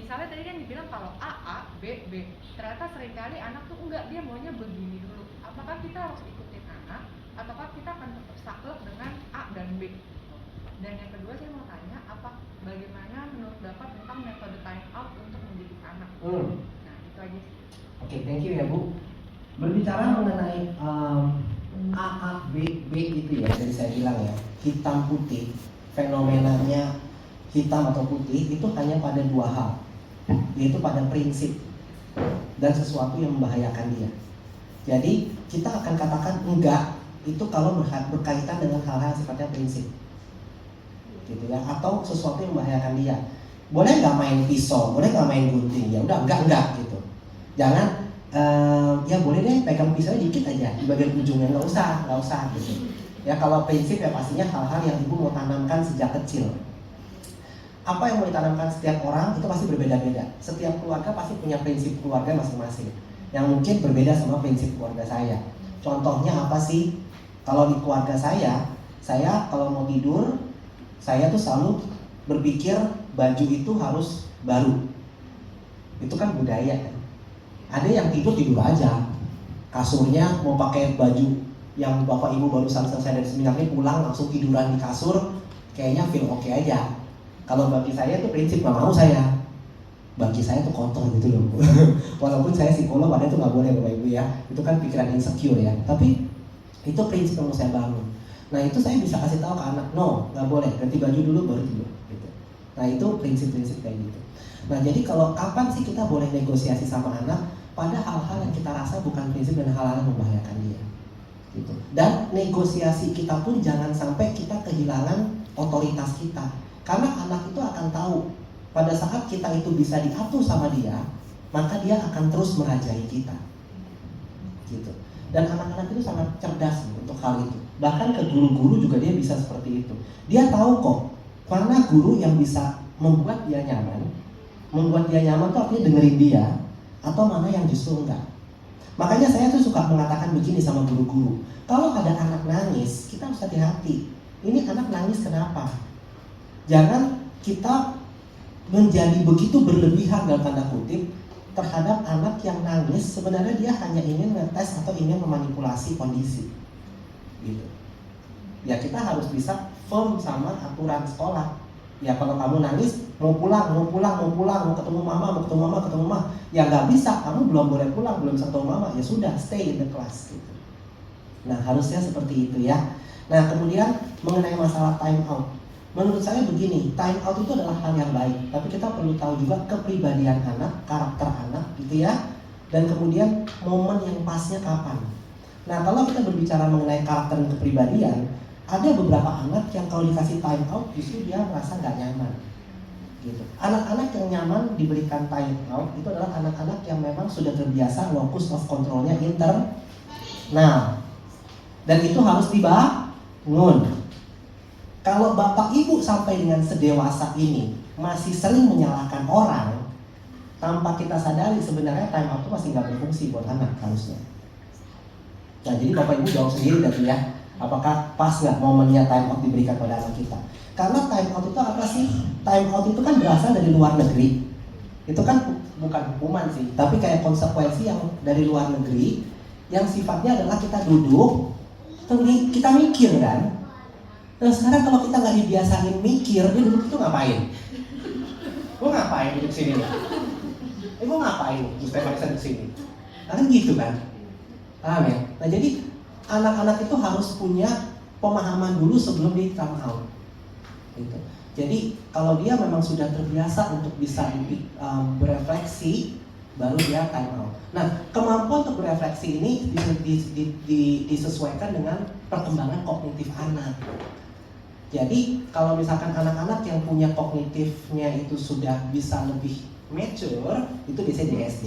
misalnya tadi kan dibilang kalau A, A, B, B. Ternyata seringkali anak tuh enggak, dia maunya begini dulu. Apakah kita harus ikutin anak, ataukah kita akan tetap saklek dengan A dan B? Dan yang kedua saya mau tanya, bagaimana menurut Bapak tentang metode time out untuk mendidik anak? Nah, itu aja sih. Oke, thank you ya Bu. Berbicara mengenai A, A, B, B itu ya, jadi saya bilang ya, hitam putih, fenomenanya hitam atau putih itu hanya pada dua hal, yaitu pada prinsip dan sesuatu yang membahayakan dia. Jadi kita akan katakan enggak itu kalau berkaitan dengan hal-hal sifatnya prinsip, gitu ya, atau sesuatu yang membahayakan dia. Boleh nggak main pisau, boleh nggak main gunting, ya udah enggak gitu. Jangan ya boleh deh pegang pisau dikit aja di bagian ujungnya, nggak usah gitu. Ya kalau prinsip ya pastinya hal-hal yang ibu mau tanamkan sejak kecil. Apa yang mau ditanamkan setiap orang itu pasti berbeda-beda. Setiap keluarga pasti punya prinsip keluarga masing-masing yang mungkin berbeda sama prinsip keluarga saya. Contohnya apa sih? Kalau di keluarga saya kalau mau tidur, saya tuh selalu berpikir baju itu harus baru. Itu kan budaya kan. Ada yang tidur aja, kasurnya mau pakai baju yang bapak ibu barusan selesai dari seminarnya pulang langsung tiduran di kasur, kayaknya feel oke aja. Kalau bagi saya itu prinsip, nggak mau saya. Bagi saya itu kotor gitu loh. Walaupun saya psikolog, padahal itu nggak boleh bapak ibu ya. Itu kan pikiran insecure ya. Tapi itu prinsip yang mau saya bangun. Nah itu saya bisa kasih tahu ke anak, no, nggak boleh. Ganti baju dulu baru tidur. Gitu. Nah itu prinsip-prinsip kayak gitu. Nah jadi kalau kapan sih kita boleh negosiasi sama anak pada hal-hal yang kita rasa bukan prinsip dan hal-hal yang membahayakan dia. Gitu. Dan negosiasi kita pun jangan sampai kita kehilangan otoritas kita. Karena anak itu akan tahu pada saat kita itu bisa diatur sama dia, maka dia akan terus merajai kita. Gitu. Dan anak-anak itu sangat cerdas untuk hal itu. Bahkan ke guru-guru juga dia bisa seperti itu. Dia tahu kok mana guru yang bisa membuat dia nyaman. Membuat dia nyaman itu artinya dengerin dia, atau mana yang justru enggak. Makanya saya tuh suka mengatakan begini sama guru-guru. Kalau ada anak nangis, kita harus hati-hati. Ini anak nangis kenapa? Jangan kita menjadi begitu berlebihan dalam tanda kutip terhadap anak yang nangis. Sebenarnya dia hanya ingin ngetes atau ingin memanipulasi kondisi, gitu. Ya kita harus bisa firm sama aturan sekolah. Ya kalau kamu nangis, mau pulang, mau ketemu mama, ya nggak bisa. Kamu belum boleh pulang, belum bisa ketemu mama. Ya sudah, stay in the class, gitu. Nah harusnya seperti itu ya. Nah kemudian mengenai masalah time out. Menurut saya begini, time out itu adalah hal yang baik, tapi kita perlu tahu juga kepribadian anak, karakter anak gitu ya. Dan kemudian momen yang pasnya kapan. Nah kalau kita berbicara mengenai karakter dan kepribadian, ada beberapa anak yang kalau dikasih time out justru dia merasa gak nyaman gitu. Anak-anak yang nyaman diberikan time out itu adalah anak-anak yang memang sudah terbiasa locus of controlnya internal. Dan itu harus dibangun. Kalau bapak ibu sampai dengan sedewasa ini masih sering menyalahkan orang, tanpa kita sadari sebenarnya time out itu masih nggak berfungsi buat anak harusnya. Nah jadi bapak ibu jawab sendiri tadi ya, apakah pas nggak momennya time out diberikan pada anak kita? Karena time out itu apa sih? Time out itu kan berasal dari luar negeri. Itu kan bukan hukuman sih, tapi kayak konsekuensi yang dari luar negeri, yang sifatnya adalah kita duduk, kita mikir kan. Nah sekarang kalau kita nggak dibiasain mikir, dia duduk itu ngapain? Gue ngapain duduk sini? Gue ngapain? Terus saya duduk sini. Nah kan gitu kan? Paham ya? Nah jadi anak-anak itu harus punya pemahaman dulu sebelum dia come out. Gitu. Jadi kalau dia memang sudah terbiasa untuk bisa berefleksi, baru dia time out. Nah kemampuan untuk berefleksi ini disesuaikan dengan perkembangan kognitif anak. Jadi kalau misalkan anak-anak yang punya kognitifnya itu sudah bisa lebih mature, itu biasanya di SD.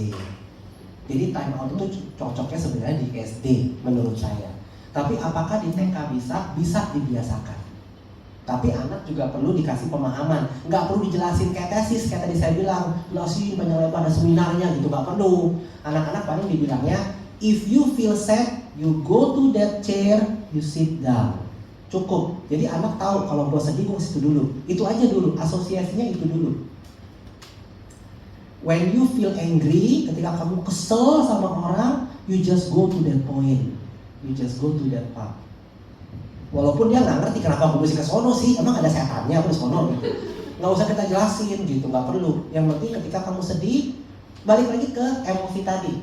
Jadi time out itu cocoknya sebenarnya di SD menurut saya. Tapi apakah di TK bisa dibiasakan. Tapi anak juga perlu dikasih pemahaman. Nggak perlu dijelasin kayak tesis, kayak tadi saya bilang, jelasin banyak lebar ada seminarnya gitu, nggak perlu. Anak-anak paling dibilangnya, if you feel sad, you go to that chair, you sit down. Cukup. Jadi anak tahu kalau gue sedih gue situ dulu. Itu aja dulu, asosiasinya itu dulu. When you feel angry, ketika kamu kesel sama orang, you just go to that point. You just go to that part. Walaupun dia nggak ngerti kenapa aku mesti ke sono sih, emang ada setannya aku di sono gitu. Nggak usah kita jelasin gitu, nggak perlu. Yang penting ketika kamu sedih, balik lagi ke emosi tadi.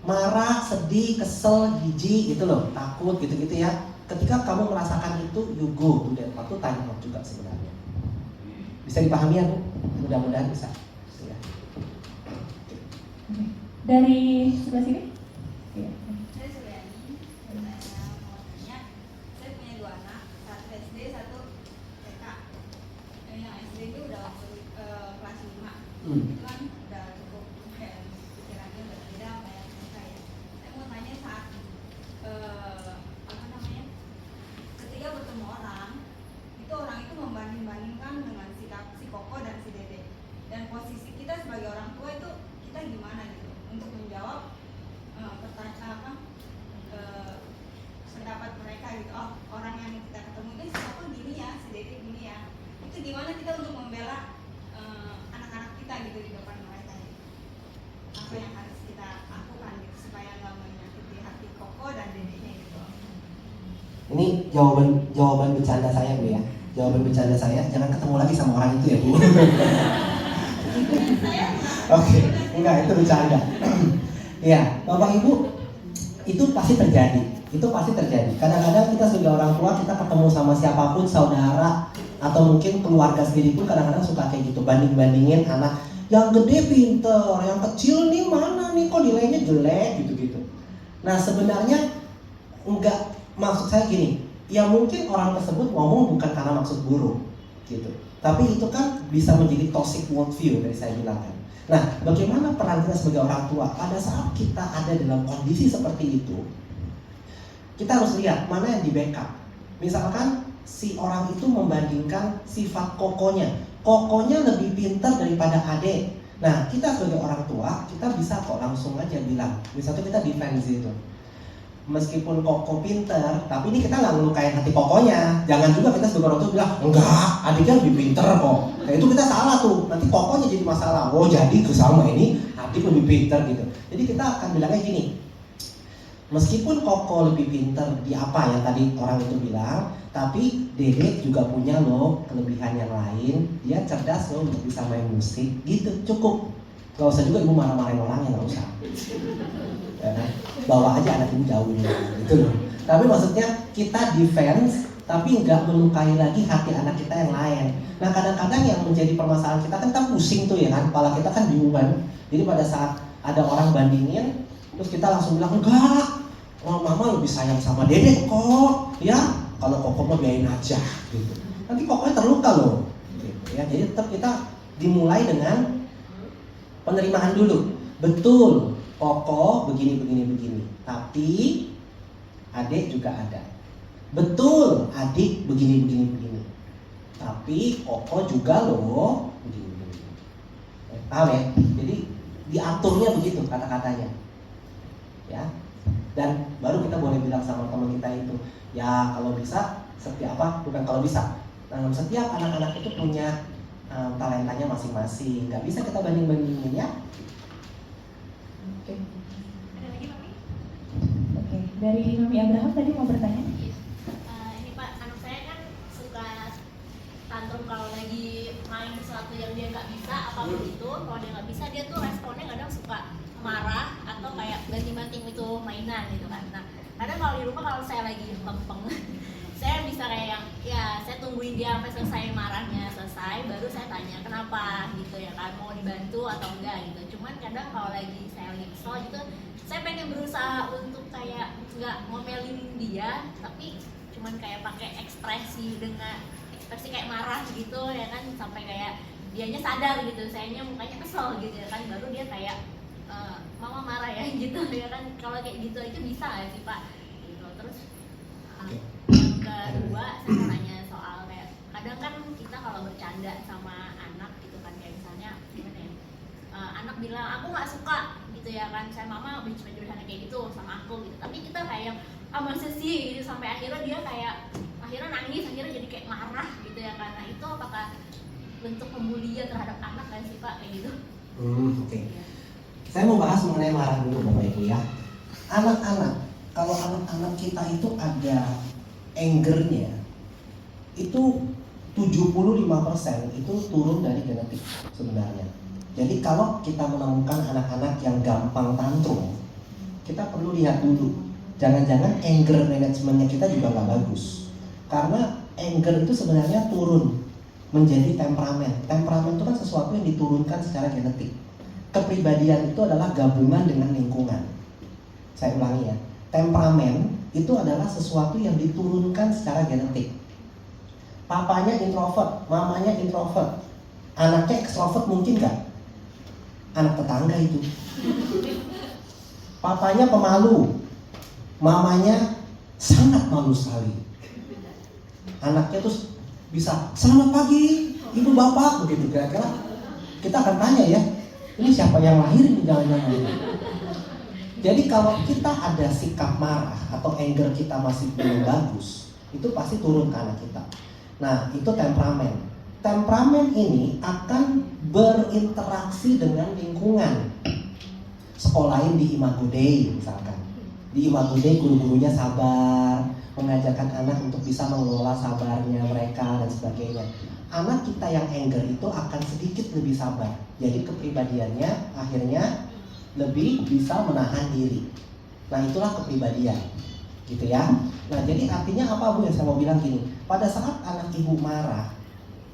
Marah, sedih, kesel, jijik gitu loh, takut gitu-gitu ya. Ketika kamu merasakan itu, you go to that part. Itu time out juga sebenarnya. Bisa dipahami ya Bu? Mudah-mudahan bisa. Ya. Dari sebelah sini? Iya. Saya Suryani, saya mau tanya, saya punya 2 anak, satu SD, satu TK. Yang SD itu udah kelas 5, itu kan udah cukup kayak pikirannya udah beda sama yang TK ya. Saya mau tanya saat ketika bertemu orang itu membanding-bandingkan dengan sikap si Koko dan si Dede. Dan posisi kita sebagai orang tua itu kita gimana gitu untuk menjawab pendapat mereka gitu. Oh, orang yang kita ketemu itu si Koko gini ya, si Dede gini ya. Itu gimana kita untuk membela anak-anak kita gitu di depan mereka gitu. Apa yang harus kita lakukan gitu supaya nggak menyakiti hati Koko dan Dedenya gitu. Ini jawaban bercanda saya Bu ya. Jawaban bercanda saya, jangan ketemu lagi sama orang itu ya Bu. Oke, enggak, itu bercanda. Ya, Bapak Ibu, itu pasti terjadi. Itu pasti terjadi. Kadang-kadang kita sebagai orang tua, kita ketemu sama siapapun, saudara atau mungkin keluarga sendiri pun kadang-kadang suka kayak gitu, banding-bandingin anak yang gede pinter, yang kecil nih mana nih kok nilainya jelek gitu-gitu. Nah, sebenarnya enggak, maksud saya gini, ya mungkin orang tersebut ngomong bukan karena maksud buruk gitu. Tapi itu kan bisa menjadi toxic worldview dari saya bilang kan. Nah, bagaimana peran kita sebagai orang tua pada saat kita ada dalam kondisi seperti itu? Kita harus lihat mana yang di backup. Misalkan si orang itu membandingkan sifat kokonya. Kokonya lebih pintar daripada adik. Nah, kita sebagai orang tua, kita bisa kok langsung aja bilang. Misalnya kita defense itu. Meskipun Koko pinter, tapi ini kita nggak ngelukain hati Kokonya. Jangan juga kita sebagai orang tua bilang, enggak, adiknya lebih pinter kok. Nah itu kita salah tuh, nanti Kokonya jadi masalah. Oh jadi sama ini, adik lebih pinter gitu. Jadi kita akan bilangnya gini, meskipun Koko lebih pinter di apa yang tadi orang itu bilang, tapi Dede juga punya loh kelebihan yang lain. Dia cerdas loh untuk bisa main musik, gitu cukup. Gak usah juga ibu marah-marahin orangnya, gak usah. Ya kan? Bawa aja anak ibu jauh gitu loh. Tapi maksudnya kita defense tapi nggak melukai lagi hati anak kita yang lain. Nah kadang-kadang yang menjadi permasalahan kita kan pusing tuh ya kan, kepala kita kan diuban. Jadi pada saat ada orang bandingin, terus kita langsung bilang enggak, oh, mama lebih sayang sama Dede kok, ya kalau Koko mah biarin aja gitu. Nanti Kokonya terluka loh. Gitu, ya. Jadi tetap kita dimulai dengan penerimaan dulu. Betul. Koko begini. Tapi adik juga ada. Betul, adik begini. Tapi Koko juga loh begini. Paham ya? Jadi diaturnya begitu kata-katanya. Ya. Dan baru kita boleh bilang sama teman kita itu, ya kalau bisa setiap setiap anak-anak itu punya talentanya masing-masing. Nggak bisa kita banding-bandingin ya. Oke. Ada lagi Mami? Oke. Dari Mami Abraham tadi mau bertanya? Ini Pak, anak saya kan suka tantrum kalau lagi main sesuatu yang dia nggak bisa, apapun itu. Kalau dia nggak bisa, dia tuh responnya kadang suka marah atau kayak banting-banting itu mainan gitu kan. Nah, kadang kalau di rumah kalau saya lagi lempeng, saya bisa kayak ya saya tungguin dia sampai selesai marahnya selesai, baru saya tanya kenapa gitu ya kan, mau dibantu atau enggak gitu. Cuman kadang kalau saya lagi kesel gitu, saya pengen berusaha untuk kayak nggak ngomelin dia, tapi cuman kayak pakai ekspresi kayak marah gitu ya kan, sampai kayak dianya sadar gitu, sayanya mukanya kesel gitu ya kan, baru dia kayak mama marah ya gitu ya kan. Kalau kayak gitu aja bisa nggak sih Pak gitu. Terus yang kedua saya mau nanya soal kayak kadang kan kita kalau bercanda sama anak gitu kan, kayak misalnya gimana ya, anak bilang aku nggak suka gitu ya kan, saya mama bercanda kayak gitu sama aku gitu, tapi kita kayak masa sih gitu, sampai akhirnya dia kayak nangis, akhirnya jadi kayak marah gitu ya kan. Nah itu apakah bentuk pembulian terhadap anak kan sih Pak kayak gitu? Oke. Saya mau bahas mengenai marah dulu Bapak Ibu ya. Anak-anak, kalau anak-anak kita itu ada angernya, itu 75% itu turun dari genetik sebenarnya. Jadi kalau kita menemukan anak-anak yang gampang tantrum, kita perlu lihat dulu. Jangan-jangan anger manajemennya kita juga nggak bagus. Karena anger itu sebenarnya turun menjadi temperamen. Temperamen itu kan sesuatu yang diturunkan secara genetik. Kepribadian itu adalah gabungan dengan lingkungan. Saya ulangi ya, temperamen itu adalah sesuatu yang diturunkan secara genetik. Papanya introvert, mamanya introvert, anaknya extrovert mungkin nggak? Anak tetangga itu. Papanya pemalu, mamanya sangat malu sekali. Anaknya terus bisa selamat pagi ibu bapak begitu kira-kira. Kita akan tanya ya, ini siapa yang lahir di jangan-jangan. Jadi kalau kita ada sikap marah atau anger kita masih belum bagus, itu pasti turun ke anak kita. Nah itu temperamen. Temperamen ini akan berinteraksi dengan lingkungan. Sekolahin di Imago Dei misalkan. Di Imago Dei guru-gurunya sabar, mengajarkan anak untuk bisa mengelola sabarnya mereka dan sebagainya. Anak kita yang anger itu akan sedikit lebih sabar. Jadi kepribadiannya akhirnya lebih bisa menahan diri. Nah itulah kepribadian, gitu ya. Nah jadi artinya apa Bu yang saya mau bilang gini, pada saat anak ibu marah,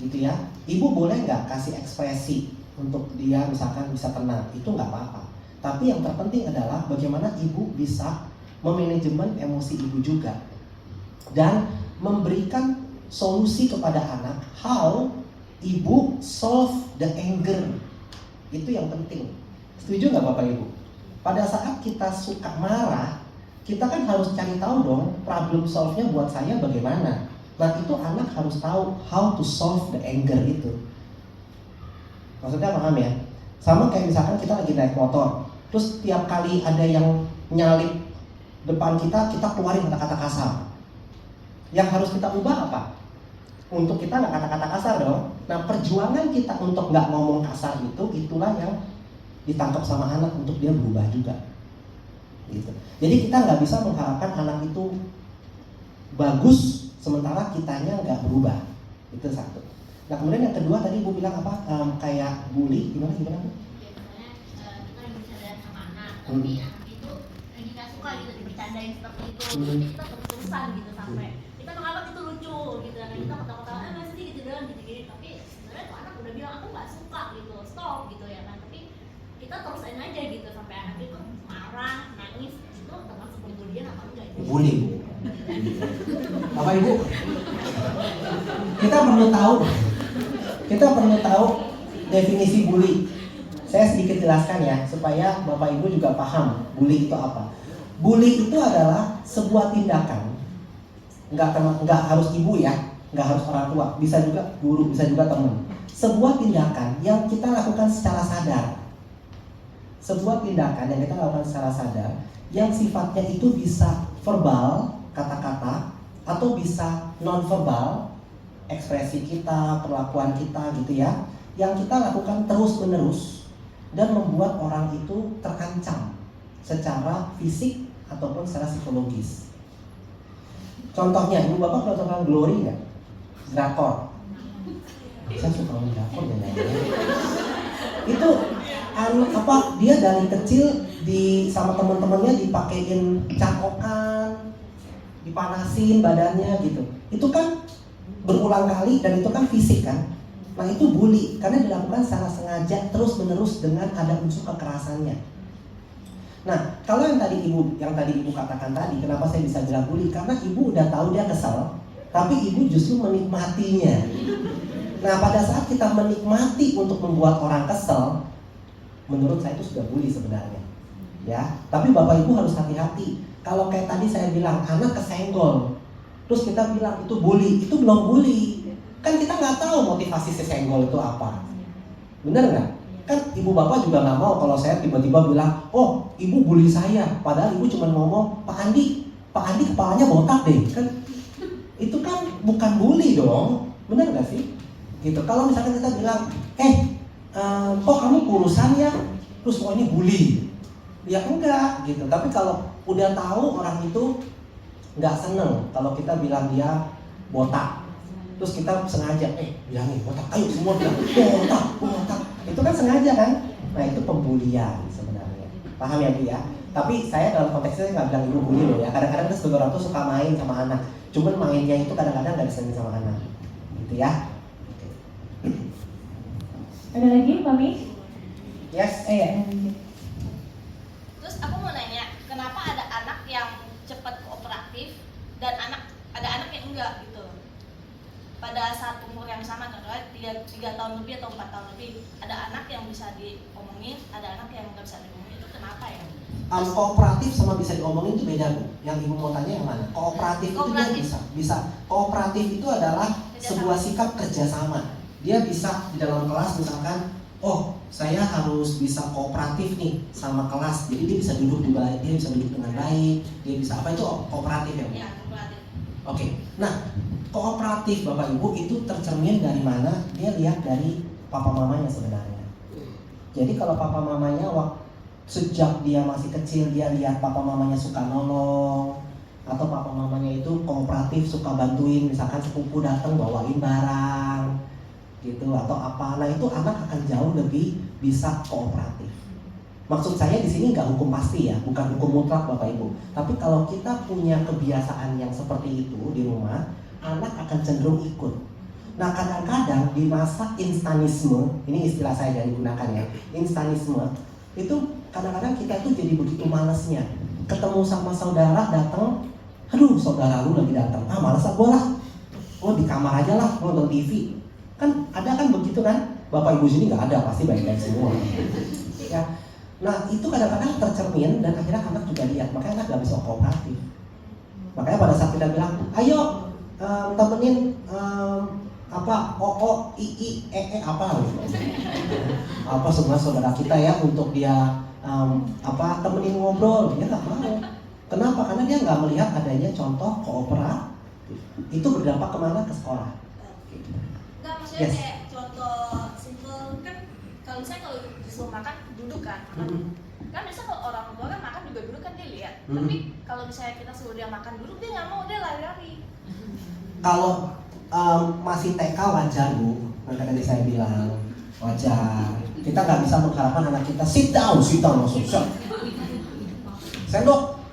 gitu ya, ibu boleh nggak kasih ekspresi untuk dia misalkan bisa tenang, itu nggak apa-apa. Tapi yang terpenting adalah bagaimana ibu bisa memanajemen emosi ibu juga dan memberikan solusi kepada anak how ibu solve the anger. Itu yang penting. Setuju nggak Bapak Ibu? Pada saat kita suka marah, kita kan harus cari tahu dong problem solve-nya buat saya bagaimana. Nah itu anak harus tahu how to solve the anger itu. Maksudnya paham ya? Sama kayak misalkan kita lagi naik motor, terus tiap kali ada yang nyalip depan kita, kita keluarin kata-kata kasar. Yang harus kita ubah apa? Untuk kita nggak kata-kata kasar dong. Nah perjuangan kita untuk nggak ngomong kasar itu, itulah yang ditangkap sama anak untuk dia berubah juga. Gitu. Jadi kita nggak bisa mengharapkan anak itu bagus sementara kitanya nggak berubah. Itu satu. Nah kemudian yang kedua tadi Ibu bilang apa? Kayak bully, gimana Bu? Ya, misalnya kita lagi bercandaan sama anak, tapi anak itu lagi nggak suka gitu dibercandain seperti itu, tapi kita terus-terusan gitu sampai kita menganggap itu lucu gitu, dan kita ketawa-ketawa, masih gitu doang gitu-gitu, tapi sebenarnya tuh anak udah bilang aku nggak suka gitu, stop gitu ya kan, tapi kita terusin aja gitu sampai anak itu marah, nangis, itu termasuk pembulian apa enggak? Bully Bu. Bapak Ibu, kita perlu tahu definisi bully. Saya sedikit jelaskan ya supaya Bapak Ibu juga paham bully itu apa. Bully itu adalah sebuah tindakan, nggak harus ibu ya, nggak harus orang tua, bisa juga guru, bisa juga teman. Sebuah tindakan yang kita lakukan secara sadar. Sebuah tindakan yang kita lakukan secara sadar yang sifatnya itu bisa verbal, kata-kata, atau bisa non-verbal, ekspresi kita, perlakuan kita gitu ya, yang kita lakukan terus-menerus dan membuat orang itu terancam secara fisik ataupun secara psikologis. Contohnya, Ibu Bapak pernah tonton Glory nggak? Drakor. Saya suka nonton drakor ya. Itu dia dari kecil sama teman-temannya dipakein cakokan, dipanasin badannya gitu. Itu kan berulang kali dan itu kan fisik kan. Nah itu bully karena dilakukan secara sengaja terus-menerus dengan ada unsur kekerasannya. Nah kalau yang tadi ibu katakan tadi, kenapa saya bisa bilang bully? Karena ibu udah tahu dia kesal, tapi ibu justru menikmatinya. Nah pada saat kita menikmati untuk membuat orang kesal, menurut saya itu sudah bully sebenarnya. Ya, tapi Bapak Ibu harus hati-hati. Kalau kayak tadi saya bilang anak kesenggol, terus kita bilang itu bully, itu belum bully. Kan kita nggak tahu motivasi si senggol itu apa. Bener nggak? Kan ibu bapak juga nggak mau kalau saya tiba-tiba bilang, oh ibu bully saya, padahal ibu cuma ngomong Pak Andi kepalanya botak deh. Kan itu kan bukan bully dong, bener nggak sih? Gitu. Kalau misalkan kita bilang, kok kamu kurusan ya, terus kok ini bully, ya enggak gitu. Tapi kalau udah tahu orang itu nggak seneng kalau kita bilang dia botak, terus kita sengaja bilangin botak, ayo semua bilang botak, itu kan sengaja kan. Nah itu pembulian sebenarnya, paham ya Bu ya? Tapi saya dalam konteksnya nggak bilang ibu bully loh ya. Kadang-kadang kan sebagai orang tuh suka main sama anak, cuman mainnya itu kadang-kadang nggak disengaja sama anak, gitu ya. Ada lagi, Mami? Yes. Iya. Terus aku mau nanya, kenapa ada anak yang cepat kooperatif dan ada anak yang enggak gitu? Pada saat umur yang sama, contohnya 3 tahun lebih atau 4 tahun lebih, ada anak yang bisa diomongin, ada anak yang nggak bisa diomongin. Itu kenapa ya? Kooperatif sama bisa diomongin itu beda Bu. Yang ibu mau tanya yang mana? Kooperatif itu dia bisa. Kooperatif itu adalah sebuah sikap kerjasama. Dia bisa di dalam kelas misalkan, oh saya harus bisa kooperatif nih sama kelas. Jadi dia bisa duduk dia bisa duduk dengan baik, dia bisa apa itu kooperatif ya Bu? Iya, kooperatif. Oke. Nah kooperatif Bapak Ibu itu tercermin dari mana? Dia lihat dari papa mamanya sebenarnya. Jadi kalau papa mamanya sejak dia masih kecil dia lihat papa mamanya suka nolong, atau papa mamanya itu kooperatif, suka bantuin, misalkan sepupu datang bawain barang gitu atau apa, nah itu anak akan jauh lebih bisa kooperatif. Maksud saya di sini nggak hukum pasti ya, bukan hukum mutlak Bapak Ibu. Tapi kalau kita punya kebiasaan yang seperti itu di rumah, anak akan cenderung ikut. Nah kadang-kadang di masa instanisme, ini istilah saya yang digunakan ya, instanisme itu kadang-kadang kita tuh jadi begitu malesnya. Ketemu sama saudara datang, aduh saudara lu lagi datang, malas gue lah, di kamar aja lah nonton TV. Kan ada kan begitu kan? Bapak ibu sini nggak ada, pasti baik-baik semua. Ya, nah itu kadang-kadang tercermin dan akhirnya anak juga lihat, makanya anak nggak bisa kooperatif. Makanya pada saat kita bilang, ayo temenin apa apa semua saudara kita ya untuk dia temenin ngobrol, dia nggak mau. Kenapa? Karena dia nggak melihat adanya contoh kooperatif. Itu berdampak kemana? Ke sekolah. Enggak, maksudnya Yes. kayak contoh simple kan, kalau misalnya kalau disuruh makan duduk kan, kan biasa kalau orang tua kan makan juga duduk kan dia lihat. Tapi kalau misalnya kita suruh dia makan duduk dia nggak mau, dia lari-lari. Kalau masih TK wajar Bu, makanya tadi saya bilang wajar. Kita nggak bisa mengharapkan anak kita sit down langsung sendok,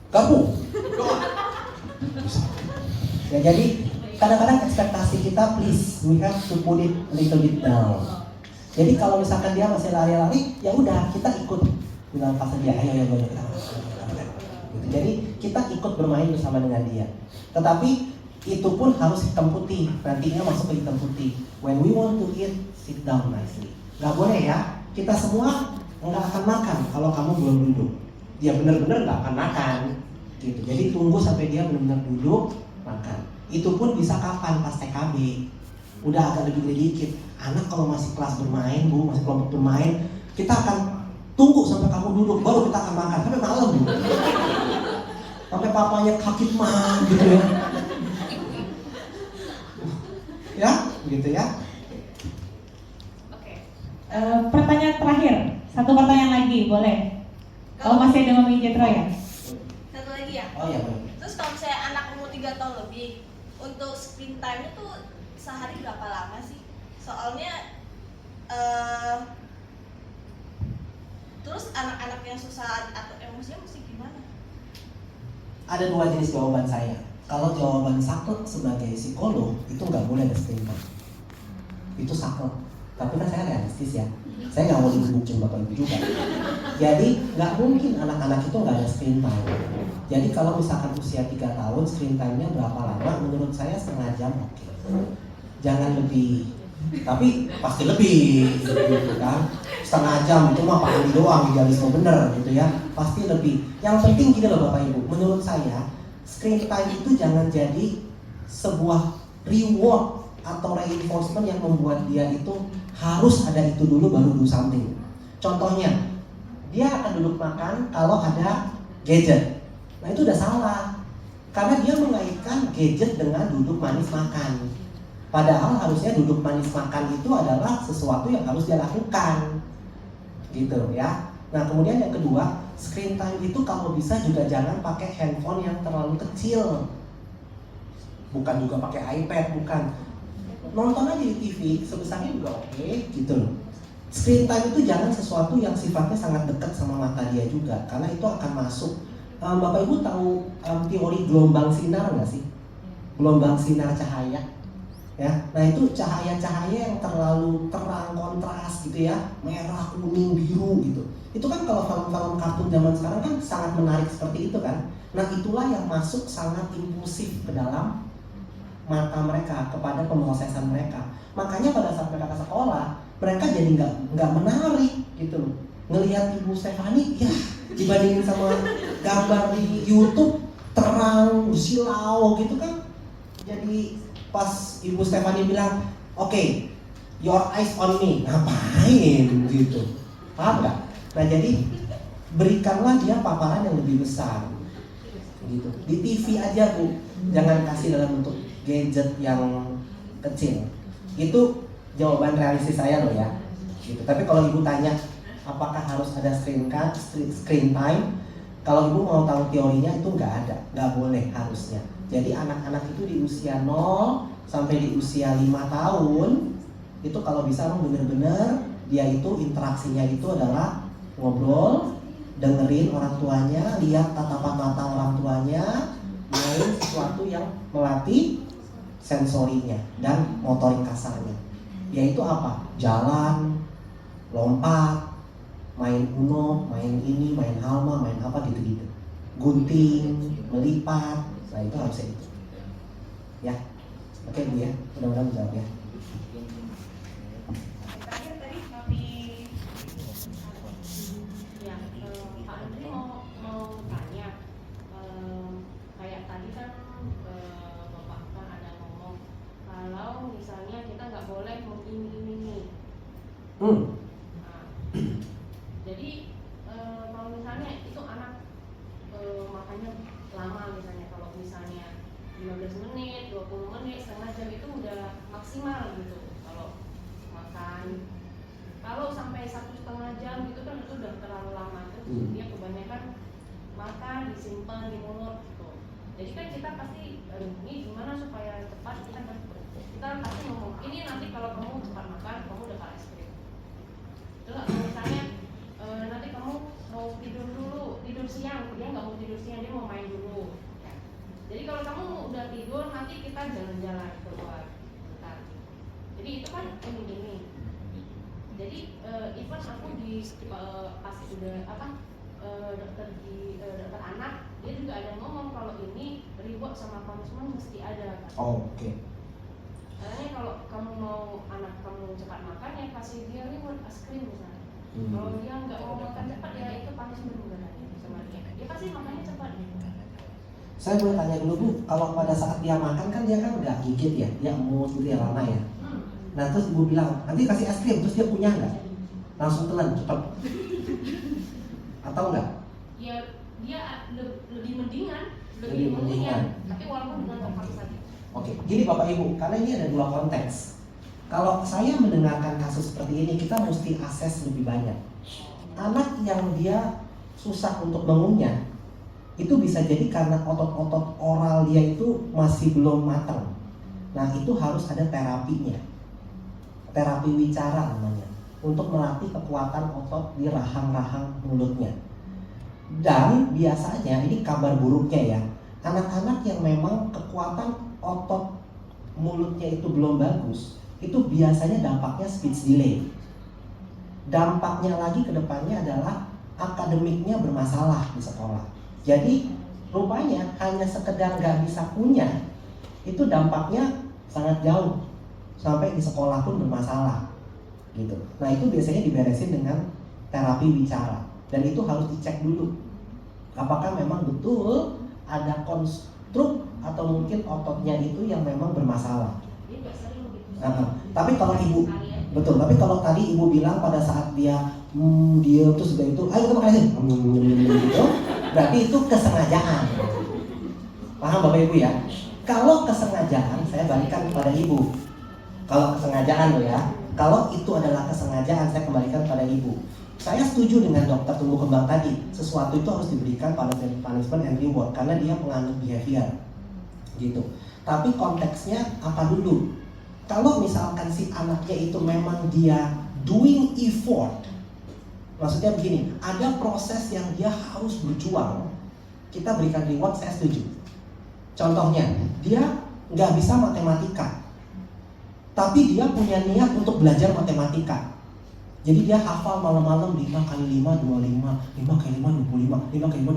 garpu. Ya jadi kadang-kadang ekspektasi kita, please we have to put it a little bit down. Jadi kalau misalkan dia masih lari-lari, ya udah kita ikut bilang pas dia, ayo kita. Gitu. Jadi kita ikut bermain bersama dengan dia. Tetapi itu pun harus hitam putih, nantinya masuk ke hitam putih. When we want to eat, sit down nicely. Gak boleh ya, kita semua nggak akan makan kalau kamu belum duduk. Dia benar-benar nggak akan makan, gitu. Jadi tunggu sampai dia benar-benar duduk makan. Itu pun bisa kapan? Pas TKB. Udah agak lebih dikit. Anak kalau masih kelas bermain, Bu, masih kelompok bermain, kita akan tunggu sampai kamu duduk, baru kita akan makan. Sampai malam, Bu. Sampai papanya kakit mah, gitu ya. Ya, gitu ya. Oke. Pertanyaan terakhir, satu pertanyaan lagi, boleh? Kalau masih ada Mami Jetro ya? Satu lagi ya. Oh iya, boleh. Terus kalau misalnya anak umur 3 tahun lebih, untuk screen time itu sehari berapa lama sih? Soalnya terus anak-anak yang susah atau emosinya mesti gimana? Ada dua jenis jawaban saya. Kalau jawaban saklek sebagai psikolog itu nggak boleh ada screen time. Itu saklek. Tapi kan saya realistis ya. Saya nggak mau digebukin bapak ibu juga. Jadi nggak mungkin anak-anak itu nggak ada screen time. Jadi kalau misalkan usia 3 tahun screen time-nya berapa lama? Menurut saya setengah jam oke. Jangan lebih. Tapi pasti lebih, gitu kan? Setengah jam itu mah Pak Andi doang, idealisme bener gitu ya. Pasti lebih. Yang penting gini loh bapak ibu. Menurut saya screen time itu jangan jadi sebuah reward atau reinforcement yang membuat dia itu harus ada itu dulu baru do something. Contohnya, dia akan duduk makan kalau ada gadget. Nah itu udah salah, karena dia mengaitkan gadget dengan duduk manis makan. Padahal harusnya duduk manis makan itu adalah sesuatu yang harus dia lakukan, gitu ya. Nah kemudian yang kedua, screen time itu kalau bisa juga jangan pakai handphone yang terlalu kecil. Bukan juga pakai iPad, bukan. Nonton aja di TV, sebesarnya juga oke, gitu loh. Screen time itu jangan sesuatu yang sifatnya sangat dekat sama mata dia juga, karena itu akan masuk. Bapak Ibu tahu teori gelombang sinar nggak sih? Gelombang sinar cahaya. Ya, nah itu cahaya-cahaya yang terlalu terang kontras gitu ya, merah, kuning, biru gitu. Itu kan kalau film-film kartun zaman sekarang kan sangat menarik seperti itu kan. Nah itulah yang masuk sangat impulsif ke dalam mata mereka, kepada pemrosesan mereka. Makanya pada saat mereka ke sekolah, mereka jadi nggak menarik gitu loh. Ngelihat Ibu Stefani, ya dibandingin sama gambar di YouTube terang, silau gitu kan, jadi pas Ibu Stefani bilang, oke, your eyes on me, ngapain gitu, paham nggak? Nah jadi berikanlah dia paparan yang lebih besar, gitu. Di TV aja Bu, jangan kasih dalam bentuk gadget yang kecil. Itu jawaban realistis saya loh ya. Gitu. Tapi kalau Ibu tanya, apakah harus ada screen time? Kalau Ibu mau tahu teorinya itu nggak ada, nggak boleh harusnya. Jadi anak-anak itu di usia 0 sampai di usia 5 tahun itu kalau bisa benar-benar dia itu interaksinya itu adalah ngobrol, dengerin orang tuanya, lihat tatapan mata orang tuanya, main sesuatu yang melatih sensorinya dan motorik kasarnya. Yaitu apa? Jalan, lompat, main uno, main ini, main halma, main apa gitu-gitu. Gunting, melipat. Nah itu harusnya itu. Ya, oke Bu ya, mudah-mudahan menjawab ya. Terakhir tadi kami Ya, Pak Andri mau tanya, kayak tadi kan Bapak kan ada ngomong kalau misalnya kita nggak boleh mengiming-imingi. Nah, jadi kalau misalnya itu anak makannya lama, misalnya kalau misalnya 15 menit, 20 menit, setengah jam itu udah maksimal gitu kalau makan. Kalau sampai 1,5 jam gitu kan itu udah terlalu lama, terus dia kebanyakan makan disimpan di mulut gitu. Jadi kan kita pasti ini gimana supaya cepat, kita pasti ngomong ini nanti kalau kamu cepat makan kamu dapat es krim. Terus kalau misalnya nanti kamu mau tidur dulu, tidur siang, dia nggak mau tidur siang, dia mau main dulu. Ya. Jadi kalau kamu udah tidur nanti kita jalan-jalan keluar bentar. Jadi itu kan ini. Jadi even aku di pas udah dokter dokter anak, dia juga ada ngomong kalau ini reward sama punishment mesti ada. Oke. Caranya kalau kamu mau anak kamu cepat makan ya kasih dia reward es krim misalnya. Kalau dia nggak mau makan cepat ya itu punishment sebenarnya sama dia. Dia pasti makannya cepat gitu. Saya boleh tanya dulu Bu, kalau pada saat dia makan kan dia kan nggak gigit ya, dia emut gitu ya lama ya. Nah terus Ibu bilang, nanti kasih es krim, terus dia punya nggak? Langsung telan, cepet? Atau enggak? Ya dia lebih mendingan, Lebih mendingan. tapi walaupun dengan terpaksa. Oke, gini Bapak Ibu, karena ini ada dua konteks. Kalau saya mendengarkan kasus seperti ini, kita mesti akses lebih banyak. Anak yang dia susah untuk mengunyah, itu bisa jadi karena otot-otot oral dia itu masih belum matang. Nah itu harus ada terapinya. Terapi wicara namanya, untuk melatih kekuatan otot di rahang-rahang mulutnya. Dan biasanya, ini kabar buruknya ya, anak-anak yang memang kekuatan otot mulutnya itu belum bagus, itu biasanya dampaknya speech delay. Dampaknya lagi ke depannya adalah akademiknya bermasalah di sekolah. Jadi rupanya hanya sekedar gak bisa kunyah, itu dampaknya sangat jauh, sampai di sekolah pun bermasalah gitu. Nah itu biasanya diberesin dengan terapi bicara, dan itu harus dicek dulu apakah memang betul ada konstruk atau mungkin ototnya itu yang memang bermasalah. Dia nggak sering gitu. Tapi kalau Ibu betul, tapi kalau tadi Ibu bilang pada saat dia dia terus udah itu, ayo kita makan aja gitu, berarti itu kesengajaan. Paham Bapak Ibu ya? Kalau kesengajaan, saya balikan kepada Ibu. Kalau kesengajaan loh ya. Kalau itu adalah kesengajaan, saya kembalikan pada ibu. Saya setuju dengan dokter tumbuh kembang tadi. Sesuatu itu harus diberikan punishment and reward karena dia penganut behavior. Gitu. Tapi konteksnya apa dulu? Kalau misalkan si anaknya itu memang dia doing effort, maksudnya begini, ada proses yang dia harus berjuang, kita berikan reward, saya setuju. Contohnya, dia nggak bisa matematika, tapi dia punya niat untuk belajar matematika. Jadi dia hafal malam-malam 5 kali 5 25, 5 kali 5 25, 5 kali 5